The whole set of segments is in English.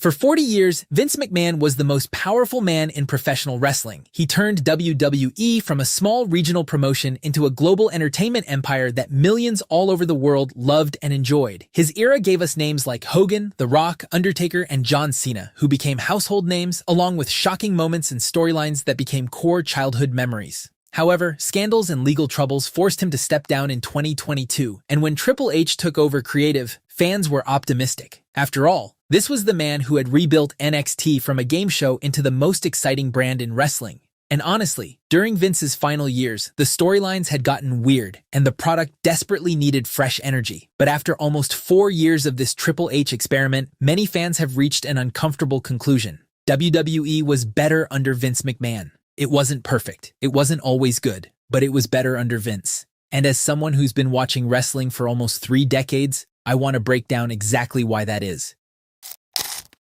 For 40 years, Vince McMahon was the most powerful man in professional wrestling. He turned WWE from a small regional promotion into a global entertainment empire that millions all over the world loved and enjoyed. His era gave us names like Hogan, The Rock, Undertaker, and John Cena, who became household names, along with shocking moments and storylines that became core childhood memories. However, scandals and legal troubles forced him to step down in 2022, and when Triple H took over creative, fans were optimistic. After all, this was the man who had rebuilt NXT from a game show into the most exciting brand in wrestling. And honestly, during Vince's final years, the storylines had gotten weird, and the product desperately needed fresh energy. But after almost 4 years of this Triple H experiment, many fans have reached an uncomfortable conclusion. WWE was better under Vince McMahon. It wasn't perfect. It wasn't always good, but it was better under Vince. And as someone who's been watching wrestling for almost 3 decades, I want to break down exactly why that is.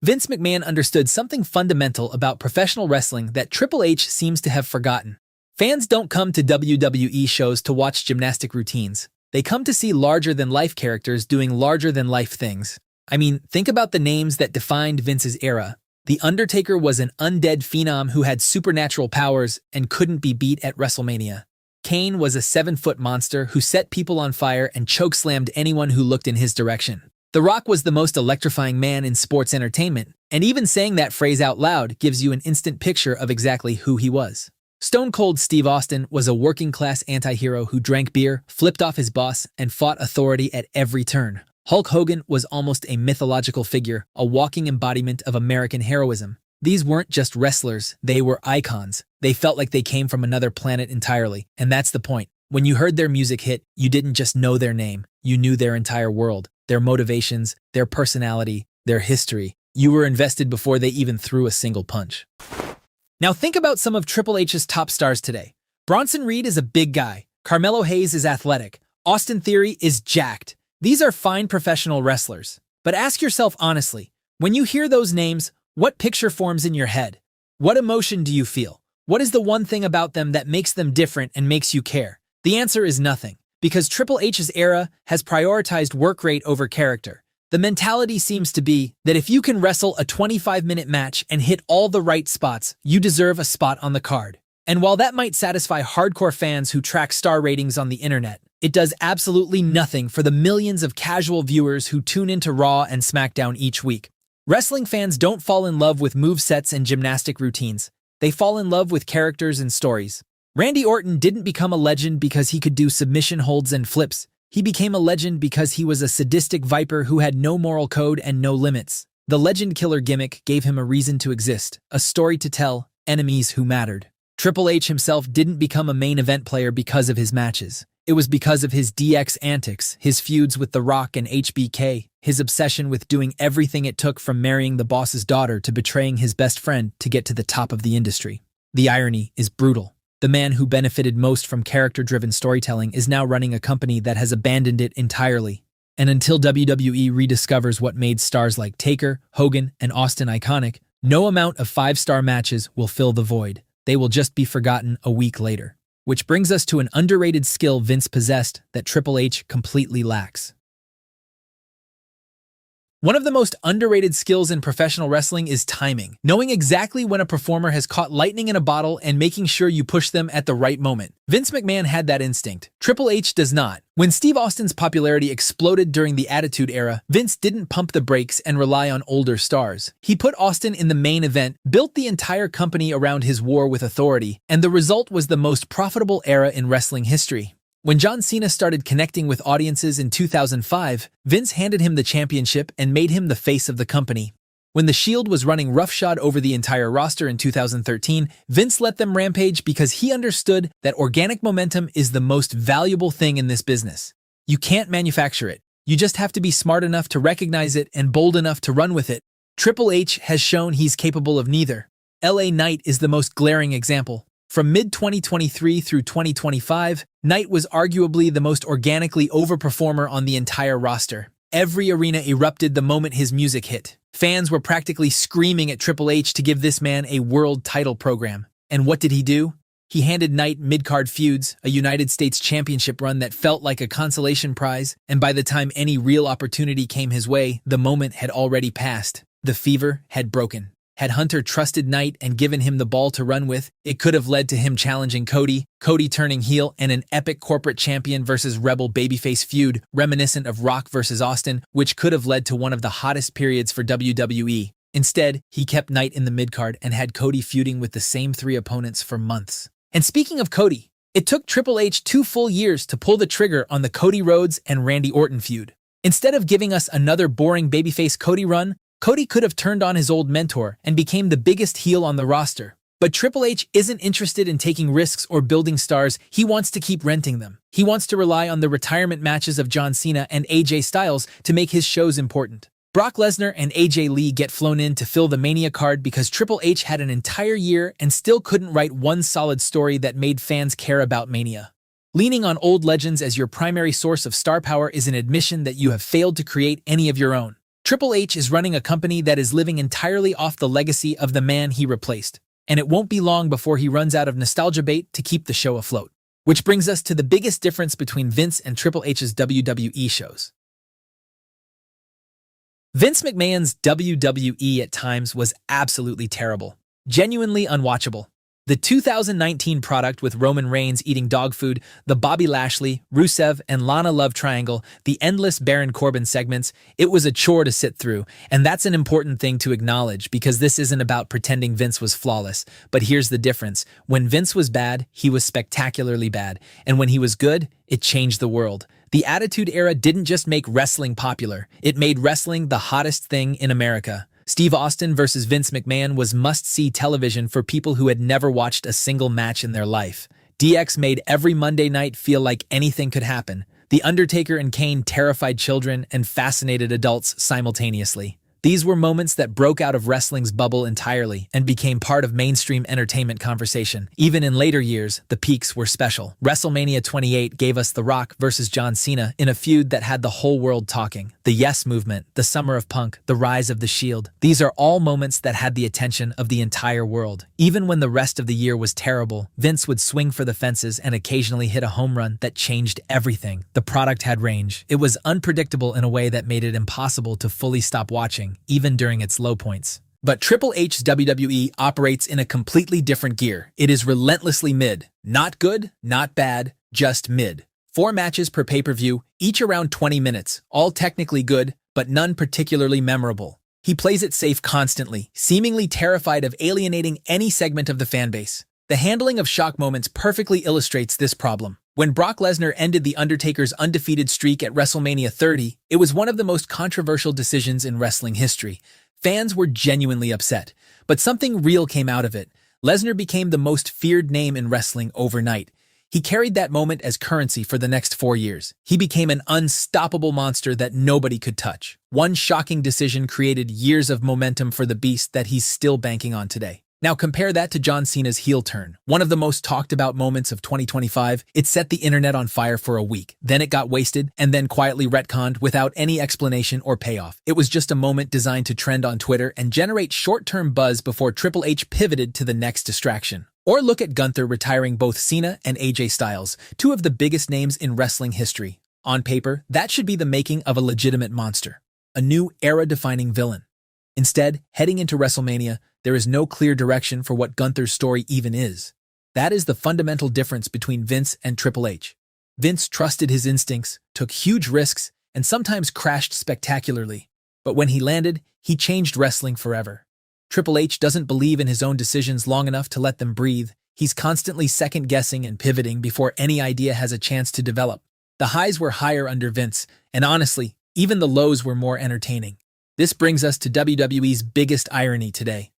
Vince McMahon understood something fundamental about professional wrestling that Triple H seems to have forgotten. Fans don't come to WWE shows to watch gymnastic routines. They come to see larger-than-life characters doing larger-than-life things. I mean, think about the names that defined Vince's era. The Undertaker was an undead phenom who had supernatural powers and couldn't be beat at WrestleMania. Kane was a 7-foot monster who set people on fire and chokeslammed anyone who looked in his direction. The Rock was the most electrifying man in sports entertainment, and even saying that phrase out loud gives you an instant picture of exactly who he was. Stone Cold Steve Austin was a working-class anti-hero who drank beer, flipped off his boss, and fought authority at every turn. Hulk Hogan was almost a mythological figure, a walking embodiment of American heroism. These weren't just wrestlers, they were icons. They felt like they came from another planet entirely, and that's the point. When you heard their music hit, you didn't just know their name, you knew their entire world, their motivations, their personality, their history. You were invested before they even threw a single punch. Now think about some of Triple H's top stars today. Bronson Reed is a big guy. Carmelo Hayes is athletic. Austin Theory is jacked. These are fine professional wrestlers. But ask yourself honestly, when you hear those names, what picture forms in your head? What emotion do you feel? What is the one thing about them that makes them different and makes you care? The answer is nothing, because Triple H's era has prioritized work rate over character. The mentality seems to be that if you can wrestle a 25-minute match and hit all the right spots, you deserve a spot on the card. And while that might satisfy hardcore fans who track star ratings on the internet, it does absolutely nothing for the millions of casual viewers who tune into Raw and SmackDown each week. Wrestling fans don't fall in love with movesets and gymnastic routines. They fall in love with characters and stories. Randy Orton didn't become a legend because he could do submission holds and flips. He became a legend because he was a sadistic viper who had no moral code and no limits. The legend killer gimmick gave him a reason to exist, a story to tell, enemies who mattered. Triple H himself didn't become a main event player because of his matches. It was because of his DX antics, his feuds with The Rock and HBK, his obsession with doing everything it took from marrying the boss's daughter to betraying his best friend to get to the top of the industry. The irony is brutal. The man who benefited most from character-driven storytelling is now running a company that has abandoned it entirely. And until WWE rediscovers what made stars like Taker, Hogan, and Austin iconic, no amount of 5-star matches will fill the void. They will just be forgotten a week later. Which brings us to an underrated skill Vince possessed that Triple H completely lacks. One of the most underrated skills in professional wrestling is timing, knowing exactly when a performer has caught lightning in a bottle and making sure you push them at the right moment. Vince McMahon had that instinct. Triple H does not. When Steve Austin's popularity exploded during the Attitude Era, Vince didn't pump the brakes and rely on older stars. He put Austin in the main event, built the entire company around his war with authority, and the result was the most profitable era in wrestling history. When John Cena started connecting with audiences in 2005, Vince handed him the championship and made him the face of the company. When The Shield was running roughshod over the entire roster in 2013, Vince let them rampage because he understood that organic momentum is the most valuable thing in this business. You can't manufacture it. You just have to be smart enough to recognize it and bold enough to run with it. Triple H has shown he's capable of neither. LA Knight is the most glaring example. From mid-2023 through 2025, Knight was arguably the most organically overperformer on the entire roster. Every arena erupted the moment his music hit. Fans were practically screaming at Triple H to give this man a world title program. And what did he do? He handed Knight mid-card feuds, a United States Championship run that felt like a consolation prize, and by the time any real opportunity came his way, the moment had already passed. The fever had broken. Had Hunter trusted Knight and given him the ball to run with, it could have led to him challenging Cody, Cody turning heel, and an epic corporate champion versus rebel babyface feud reminiscent of Rock versus Austin, which could have led to one of the hottest periods for WWE. Instead, he kept Knight in the midcard and had Cody feuding with the same three opponents for months. And speaking of Cody, it took Triple H 2 full years to pull the trigger on the Cody Rhodes and Randy Orton feud. Instead of giving us another boring babyface Cody run, Cody could have turned on his old mentor and became the biggest heel on the roster. But Triple H isn't interested in taking risks or building stars, he wants to keep renting them. He wants to rely on the retirement matches of John Cena and AJ Styles to make his shows important. Brock Lesnar and AJ Lee get flown in to fill the Mania card because Triple H had an entire year and still couldn't write one solid story that made fans care about Mania. Leaning on old legends as your primary source of star power is an admission that you have failed to create any of your own. Triple H is running a company that is living entirely off the legacy of the man he replaced, and it won't be long before he runs out of nostalgia bait to keep the show afloat. Which brings us to the biggest difference between Vince and Triple H's WWE shows. Vince McMahon's WWE at times was absolutely terrible, genuinely unwatchable. The 2019 product with Roman Reigns eating dog food, the Bobby Lashley, Rusev, and Lana love triangle, the endless Baron Corbin segments, it was a chore to sit through, and that's an important thing to acknowledge because this isn't about pretending Vince was flawless. But here's the difference. When Vince was bad, he was spectacularly bad, and when he was good, it changed the world. The Attitude Era didn't just make wrestling popular, it made wrestling the hottest thing in America. Steve Austin versus Vince McMahon was must-see television for people who had never watched a single match in their life. DX made every Monday night feel like anything could happen. The Undertaker and Kane terrified children and fascinated adults simultaneously. These were moments that broke out of wrestling's bubble entirely and became part of mainstream entertainment conversation. Even in later years, the peaks were special. WrestleMania 28 gave us The Rock versus John Cena in a feud that had the whole world talking. The Yes Movement, the Summer of Punk, the Rise of the Shield. These are all moments that had the attention of the entire world. Even when the rest of the year was terrible, Vince would swing for the fences and occasionally hit a home run that changed everything. The product had range. It was unpredictable in a way that made it impossible to fully stop watching, even during its low points. But Triple H's WWE operates in a completely different gear. It is relentlessly mid. Not good, not bad, just mid. 4 matches per pay-per-view, each around 20 minutes, all technically good, but none particularly memorable. He plays it safe constantly, seemingly terrified of alienating any segment of the fanbase. The handling of shock moments perfectly illustrates this problem. When Brock Lesnar ended The Undertaker's undefeated streak at WrestleMania 30, it was one of the most controversial decisions in wrestling history. Fans were genuinely upset, but something real came out of it. Lesnar became the most feared name in wrestling overnight. He carried that moment as currency for the next 4 years. He became an unstoppable monster that nobody could touch. One shocking decision created years of momentum for the beast that he's still banking on today. Now compare that to John Cena's heel turn. One of the most talked about moments of 2025, it set the internet on fire for a week. Then it got wasted and then quietly retconned without any explanation or payoff. It was just a moment designed to trend on Twitter and generate short-term buzz before Triple H pivoted to the next distraction. Or look at Gunther retiring both Cena and AJ Styles, 2 of the biggest names in wrestling history. On paper, that should be the making of a legitimate monster, a new era-defining villain. Instead, heading into WrestleMania, there is no clear direction for what Gunther's story even is. That is the fundamental difference between Vince and Triple H. Vince trusted his instincts, took huge risks, and sometimes crashed spectacularly. But when he landed, he changed wrestling forever. Triple H doesn't believe in his own decisions long enough to let them breathe. He's constantly second-guessing and pivoting before any idea has a chance to develop. The highs were higher under Vince, and honestly, even the lows were more entertaining. This brings us to WWE's biggest irony today.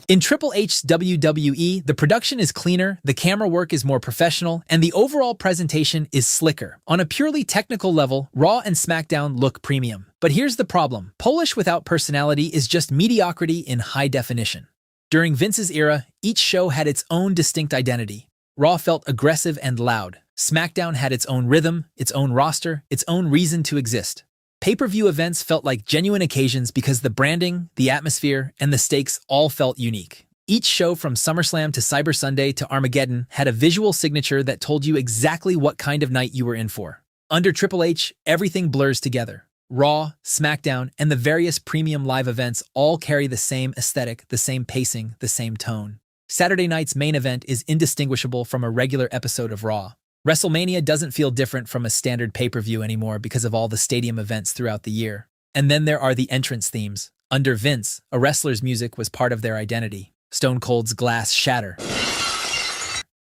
In Triple H's WWE, the production is cleaner, the camera work is more professional, and the overall presentation is slicker. On a purely technical level, Raw and SmackDown look premium. But here's the problem. Polish without personality is just mediocrity in high definition. During Vince's era, each show had its own distinct identity. Raw felt aggressive and loud. SmackDown had its own rhythm, its own roster, its own reason to exist. Pay-per-view events felt like genuine occasions because the branding, the atmosphere, and the stakes all felt unique. Each show from SummerSlam to Cyber Sunday to Armageddon had a visual signature that told you exactly what kind of night you were in for. Under Triple H, everything blurs together. Raw, SmackDown, and the various premium live events all carry the same aesthetic, the same pacing, the same tone. Saturday night's main event is indistinguishable from a regular episode of Raw. WrestleMania doesn't feel different from a standard pay-per-view anymore because of all the stadium events throughout the year. And then there are the entrance themes. Under Vince, a wrestler's music was part of their identity. Stone Cold's glass shatter.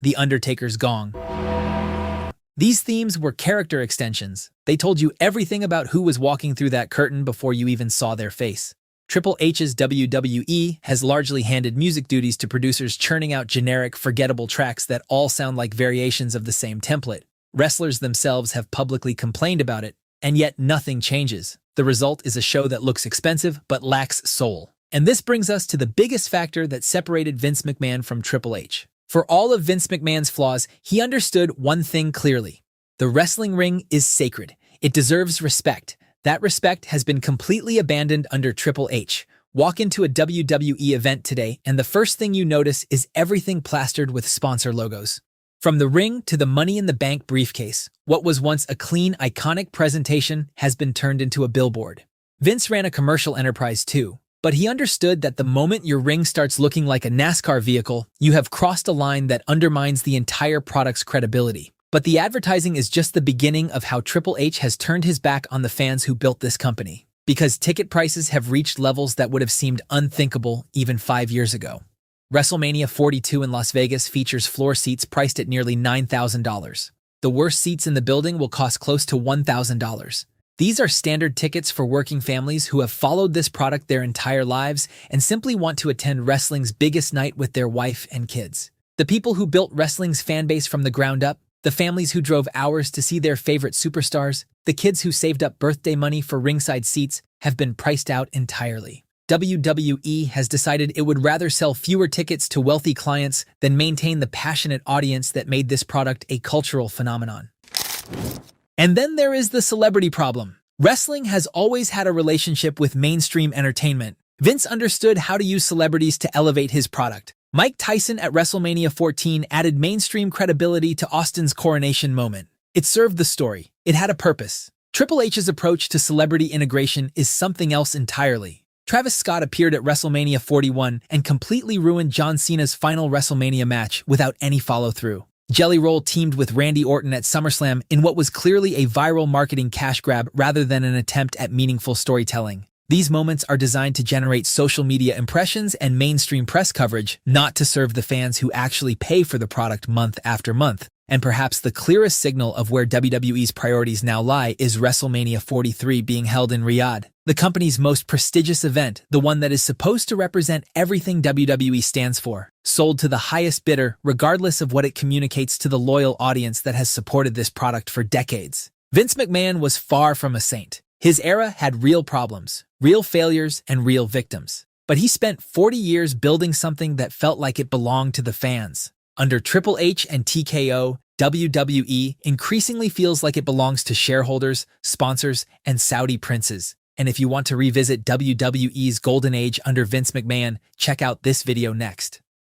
The Undertaker's gong. These themes were character extensions. They told you everything about who was walking through that curtain before you even saw their face. Triple H's WWE has largely handed music duties to producers churning out generic, forgettable tracks that all sound like variations of the same template. Wrestlers themselves have publicly complained about it, and yet nothing changes. The result is a show that looks expensive but lacks soul. And this brings us to the biggest factor that separated Vince McMahon from Triple H. For all of Vince McMahon's flaws, he understood one thing clearly. The wrestling ring is sacred. It deserves respect. That respect has been completely abandoned under Triple H. Walk into a WWE event today, and the first thing you notice is everything plastered with sponsor logos. From the ring to the Money in the Bank briefcase, what was once a clean, iconic presentation has been turned into a billboard. Vince ran a commercial enterprise too, but he understood that the moment your ring starts looking like a NASCAR vehicle, you have crossed a line that undermines the entire product's credibility. But the advertising is just the beginning of how Triple H has turned his back on the fans who built this company, because ticket prices have reached levels that would have seemed unthinkable even 5 years ago. WrestleMania 42 in Las Vegas features floor seats priced at nearly $9,000. The worst seats in the building will cost close to $1,000. These are standard tickets for working families who have followed this product their entire lives and simply want to attend wrestling's biggest night with their wife and kids. The people who built wrestling's fan base from the ground up, the families who drove hours to see their favorite superstars, the kids who saved up birthday money for ringside seats have been priced out entirely. WWE has decided it would rather sell fewer tickets to wealthy clients than maintain the passionate audience that made this product a cultural phenomenon. And then there is the celebrity problem. Wrestling has always had a relationship with mainstream entertainment. Vince understood how to use celebrities to elevate his product. Mike Tyson at WrestleMania 14 added mainstream credibility to Austin's coronation moment. It served the story. It had a purpose. Triple H's approach to celebrity integration is something else entirely. Travis Scott appeared at WrestleMania 41 and completely ruined John Cena's final WrestleMania match without any follow-through. Jelly Roll teamed with Randy Orton at SummerSlam in what was clearly a viral marketing cash grab rather than an attempt at meaningful storytelling. These moments are designed to generate social media impressions and mainstream press coverage, not to serve the fans who actually pay for the product month after month. And perhaps the clearest signal of where WWE's priorities now lie is WrestleMania 43 being held in Riyadh, the company's most prestigious event, the one that is supposed to represent everything WWE stands for, sold to the highest bidder regardless of what it communicates to the loyal audience that has supported this product for decades. Vince McMahon was far from a saint. His era had real problems, real failures, and real victims. But he spent 40 years building something that felt like it belonged to the fans. Under Triple H and TKO, WWE increasingly feels like it belongs to shareholders, sponsors, and Saudi princes. And if you want to revisit WWE's golden age under Vince McMahon, check out this video next.